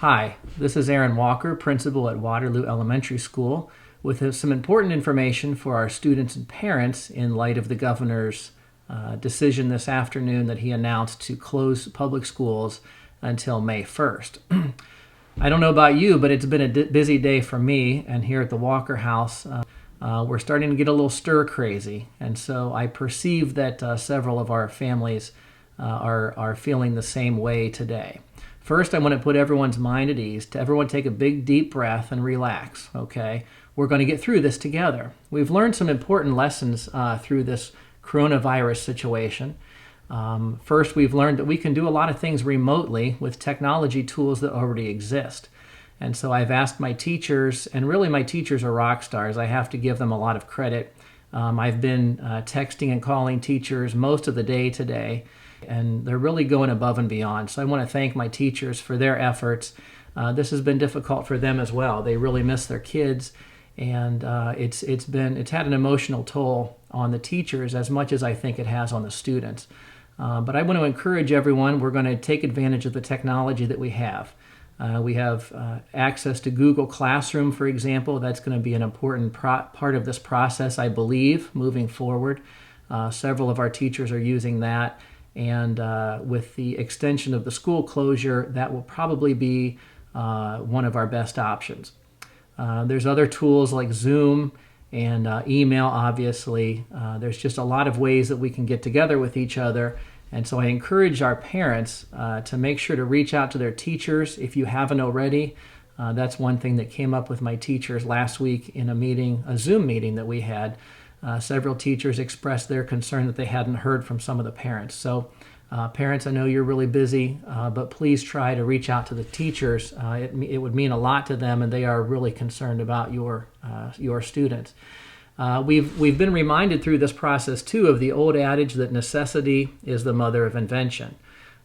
Hi, this is Aaron Walker, principal at Waterloo Elementary School, with some important information for our students and parents in light of the governor's decision this afternoon that he announced to close public schools until May 1st. I don't know about you, but it's been a busy day for me, and here at the Walker House, we're starting to get a little stir crazy, and so I perceive that several of our families are feeling the same way today. First, I want to put everyone's mind at ease. To everyone, take a big, deep breath and relax, okay? We're going to get through this together. We've learned some important lessons through this coronavirus situation. First, we've learned that we can do a lot of things remotely with technology tools that already exist. And so I've asked my teachers, and really my teachers are rock stars. I have to give them a lot of credit. I've been texting and calling teachers most of the day today, and they're really going above and beyond. So I want to thank my teachers for their efforts. This has been difficult for them as well. They really miss their kids, and it's had an emotional toll on the teachers as much as I think it has on the students. But I want to encourage everyone. We're going to take advantage of the technology that we have. We have access to Google Classroom, for example. That's going to be an important part of this process, I believe, moving forward. Several of our teachers are using that. And with the extension of the school closure, that will probably be one of our best options. There's other tools like Zoom and email, obviously. There's just a lot of ways that we can get together with each other. And so I encourage our parents to make sure to reach out to their teachers if you haven't already. That's one thing that came up with my teachers last week in a Zoom meeting that we had. Several teachers expressed their concern that they hadn't heard from some of the parents. So parents, I know you're really busy, but please try to reach out to the teachers. It would mean a lot to them, and they are really concerned about your students. We've been reminded through this process, too, of the old adage that necessity is the mother of invention.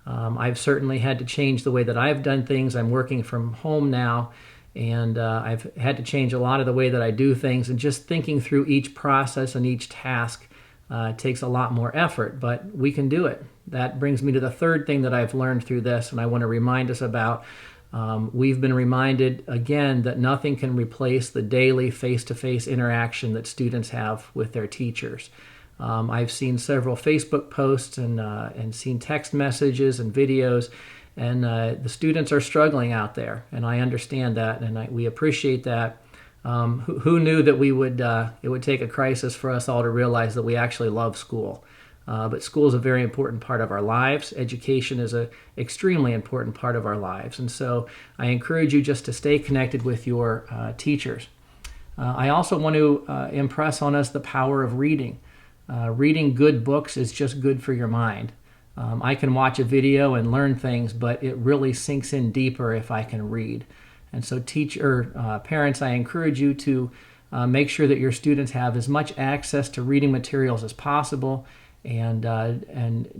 I've certainly had to change the way that I've done things. I'm working from home now, and I've had to change a lot of the way that I do things, and just thinking through each process and each task takes a lot more effort, but we can do it. That brings me to the third thing that I've learned through this, and I want to remind us about. We've been reminded again that nothing can replace the daily face-to-face interaction that students have with their teachers. I've seen several Facebook posts and seen text messages and videos, and the students are struggling out there, and I understand that, and we appreciate that. Who knew that it would take a crisis for us all to realize that we actually love school? But school is a very important part of our lives. Education is an extremely important part of our lives, and so I encourage you just to stay connected with your teachers. I also want to impress on us the power of reading. Reading good books is just good for your mind. I can watch a video and learn things, but it really sinks in deeper if I can read. And so parents, I encourage you to make sure that your students have as much access to reading materials as possible, and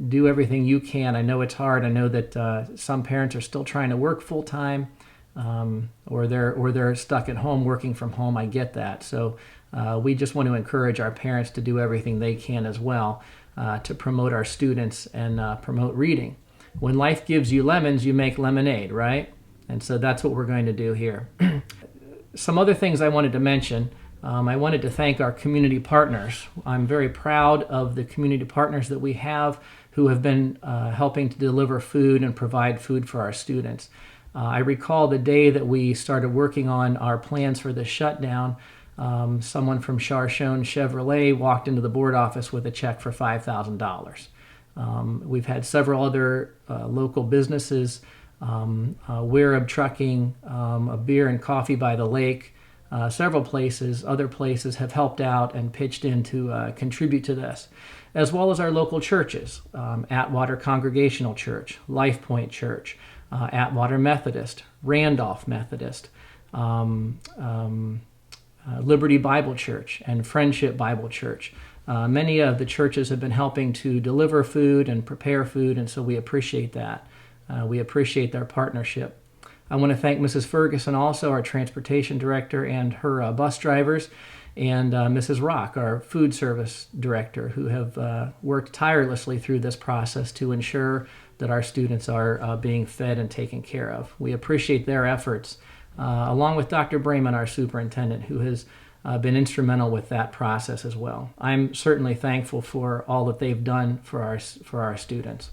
do everything you can. I know it's hard. I know that some parents are still trying to work full time, or they're stuck at home working from home. I get that. So we just want to encourage our parents to do everything they can as well to promote our students and promote reading. When life gives you lemons, you make lemonade, right? And so that's what we're going to do here. Some other things I wanted to mention. I wanted to thank our community partners. I'm very proud of the community partners that we have who have been helping to deliver food and provide food for our students. I recall the day that we started working on our plans for the shutdown. Someone from Charchone Chevrolet walked into the board office with a check for $5,000. We've had several other local businesses, Wereb Trucking, a beer and coffee by the lake. Other places have helped out and pitched in to contribute to this, as well as our local churches, Atwater Congregational Church, Life Point Church, Atwater Methodist, Randolph Methodist, Liberty Bible Church, and Friendship Bible Church. Many of the churches have been helping to deliver food and prepare food, and so we appreciate that. We appreciate their partnership. I want to thank Mrs. Ferguson also, our transportation director, and her bus drivers, and Mrs. Rock, our food service director, who have worked tirelessly through this process to ensure that our students are being fed and taken care of. We appreciate their efforts, along with Dr. Brayman, our superintendent, who has been instrumental with that process as well. I'm certainly thankful for all that they've done for our students.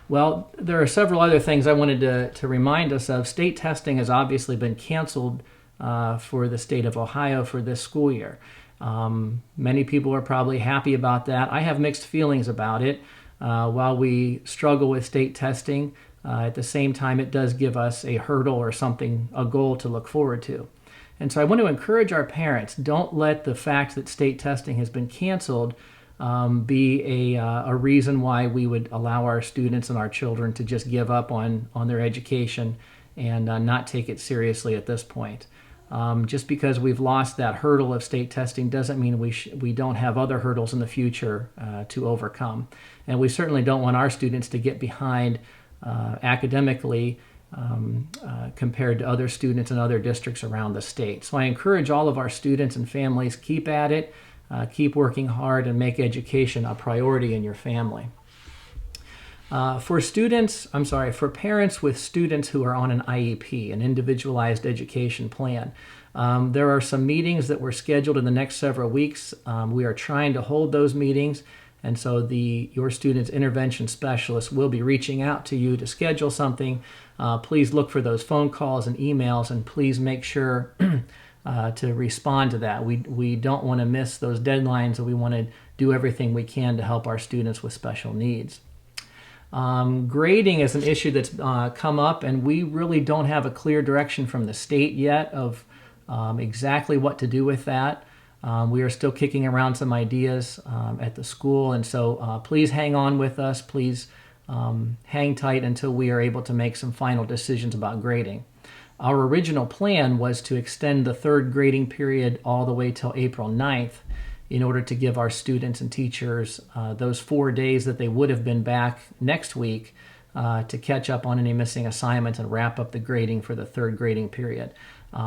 Well, there are several other things I wanted to remind us of. State testing has obviously been canceled for the state of Ohio for this school year. Many people are probably happy about that. I have mixed feelings about it. While we struggle with state testing, at the same time it does give us a hurdle or something, a goal to look forward to. And so I want to encourage our parents, don't let the fact that state testing has been canceled be a reason why we would allow our students and our children to just give up on their education and not take it seriously at this point. Just because we've lost that hurdle of state testing doesn't mean we don't have other hurdles in the future to overcome. And we certainly don't want our students to get behind academically compared to other students in other districts around the state. So I encourage all of our students and families, keep at it, keep working hard, and make education a priority in your family. For parents with students who are on an IEP, an individualized education plan, there are some meetings that were scheduled in the next several weeks. We are trying to hold those meetings, and so your student's intervention specialist will be reaching out to you to schedule something. Please look for those phone calls and emails, and please make sure to respond to that. We don't want to miss those deadlines, and we want to do everything we can to help our students with special needs. Grading is an issue that's come up, and we really don't have a clear direction from the state yet of exactly what to do with that. We are still kicking around some ideas at the school, and so please hang on with us. Please hang tight until we are able to make some final decisions about grading. Our original plan was to extend the third grading period all the way till April 9th in order to give our students and teachers those 4 days that they would have been back next week to catch up on any missing assignments and wrap up the grading for the third grading period.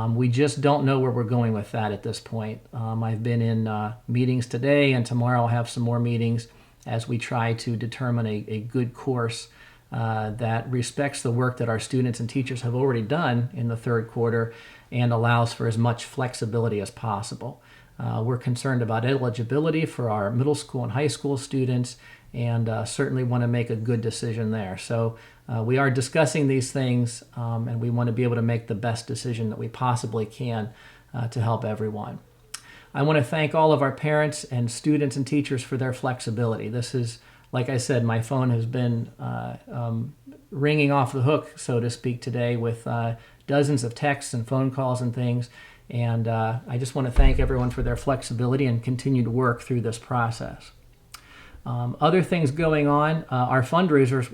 We just don't know where we're going with that at this point. I've been in meetings today, and tomorrow I'll have some more meetings as we try to determine a good course that respects the work that our students and teachers have already done in the third quarter and allows for as much flexibility as possible. We're concerned about eligibility for our middle school and high school students, and certainly want to make a good decision there. So we are discussing these things, and we want to be able to make the best decision that we possibly can to help everyone. I want to thank all of our parents and students and teachers for their flexibility. This is, like I said, my phone has been ringing off the hook, so to speak, today with dozens of texts and phone calls and things. And I just want to thank everyone for their flexibility and continued work through this process. Other things going on, our fundraiser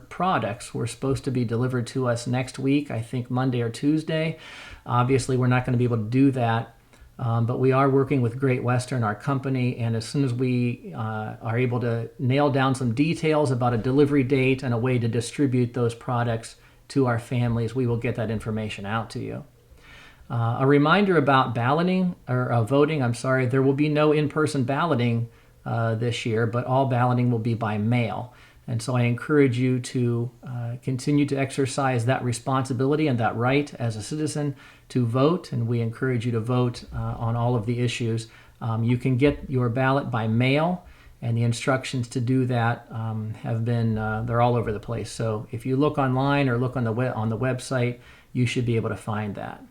products were supposed to be delivered to us next week, I think Monday or Tuesday. Obviously, we're not going to be able to do that, but we are working with Great Western, our company, and as soon as we are able to nail down some details about a delivery date and a way to distribute those products to our families, we will get that information out to you. A reminder about voting. There will be no in-person balloting this year, but all balloting will be by mail. And so I encourage you to continue to exercise that responsibility and that right as a citizen to vote, and we encourage you to vote on all of the issues. You can get your ballot by mail, and the instructions to do that they're all over the place. So if you look online or look on the website, you should be able to find that.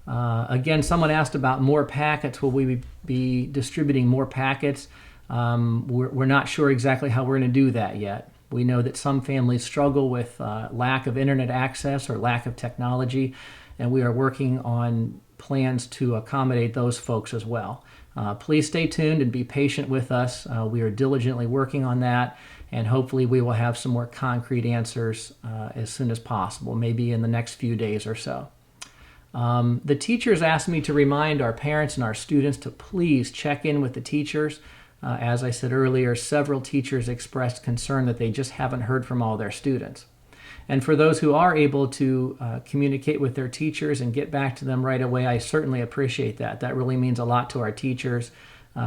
Again, someone asked about more packets. Will we be distributing more packets? We're not sure exactly how we're going to do that yet. We know that some families struggle with lack of internet access or lack of technology, and we are working on plans to accommodate those folks as well. Please stay tuned and be patient with us. We are diligently working on that, and hopefully we will have some more concrete answers as soon as possible, maybe in the next few days or so. The teachers asked me to remind our parents and our students to please check in with the teachers. As I said earlier, several teachers expressed concern that they just haven't heard from all their students. And for those who are able to communicate with their teachers and get back to them right away, I certainly appreciate that. That really means a lot to our teachers.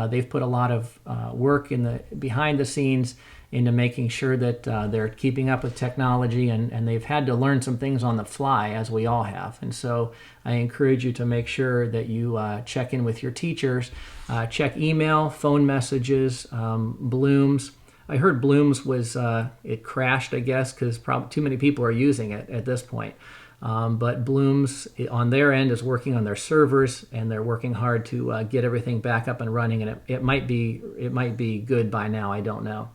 They've put a lot of work behind the scenes into making sure that they're keeping up with technology, and they've had to learn some things on the fly, as we all have. And so I encourage you to make sure that you check in with your teachers, check email, phone messages, Blooms. I heard Blooms was, it crashed, I guess, because probably too many people are using it at this point. But Blooms on their end is working on their servers, and they're working hard to get everything back up and running. And it might be good by now. I don't know.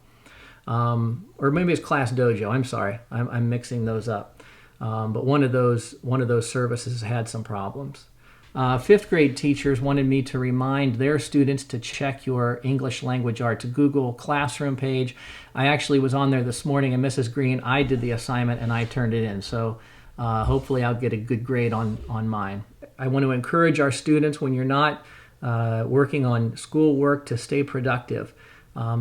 Or maybe it's Class Dojo. I'm sorry, I'm mixing those up. But one of those services had some problems. Fifth grade teachers wanted me to remind their students to check your English language arts Google Classroom page. I actually was on there this morning, and Mrs. Green, I did the assignment and I turned it in. So hopefully I'll get a good grade on mine. I want to encourage our students, when you're not working on schoolwork, to stay productive.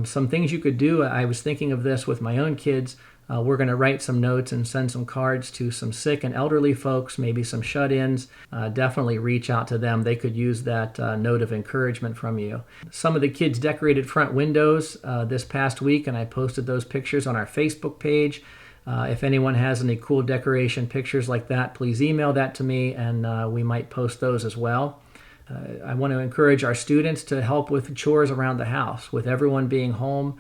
Some things you could do, I was thinking of this with my own kids. We're going to write some notes and send some cards to some sick and elderly folks, maybe some shut-ins. Definitely reach out to them. They could use that note of encouragement from you. Some of the kids decorated front windows this past week, and I posted those pictures on our Facebook page. If anyone has any cool decoration pictures like that, please email that to me, and we might post those as well. I want to encourage our students to help with chores around the house. With everyone being home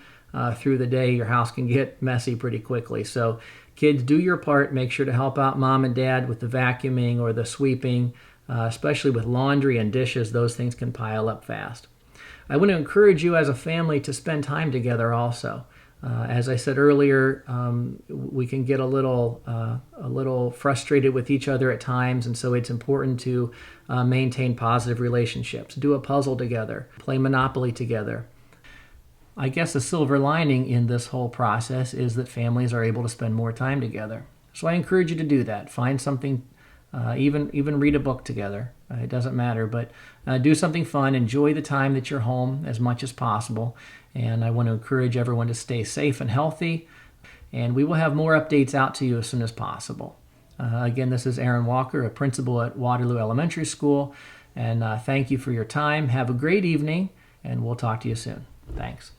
through the day, your house can get messy pretty quickly. So kids, do your part. Make sure to help out mom and dad with the vacuuming or the sweeping, especially with laundry and dishes. Those things can pile up fast. I want to encourage you as a family to spend time together also. As I said earlier, we can get a little frustrated with each other at times, and so it's important to maintain positive relationships. Do a puzzle together, play Monopoly together. I guess the silver lining in this whole process is that families are able to spend more time together. So I encourage you to do that. Find something, even read a book together. It doesn't matter, but do something fun. Enjoy the time that you're home as much as possible. And I want to encourage everyone to stay safe and healthy. And we will have more updates out to you as soon as possible. Again, this is Aaron Walker, a principal at Waterloo Elementary School. And thank you for your time. Have a great evening, and we'll talk to you soon. Thanks.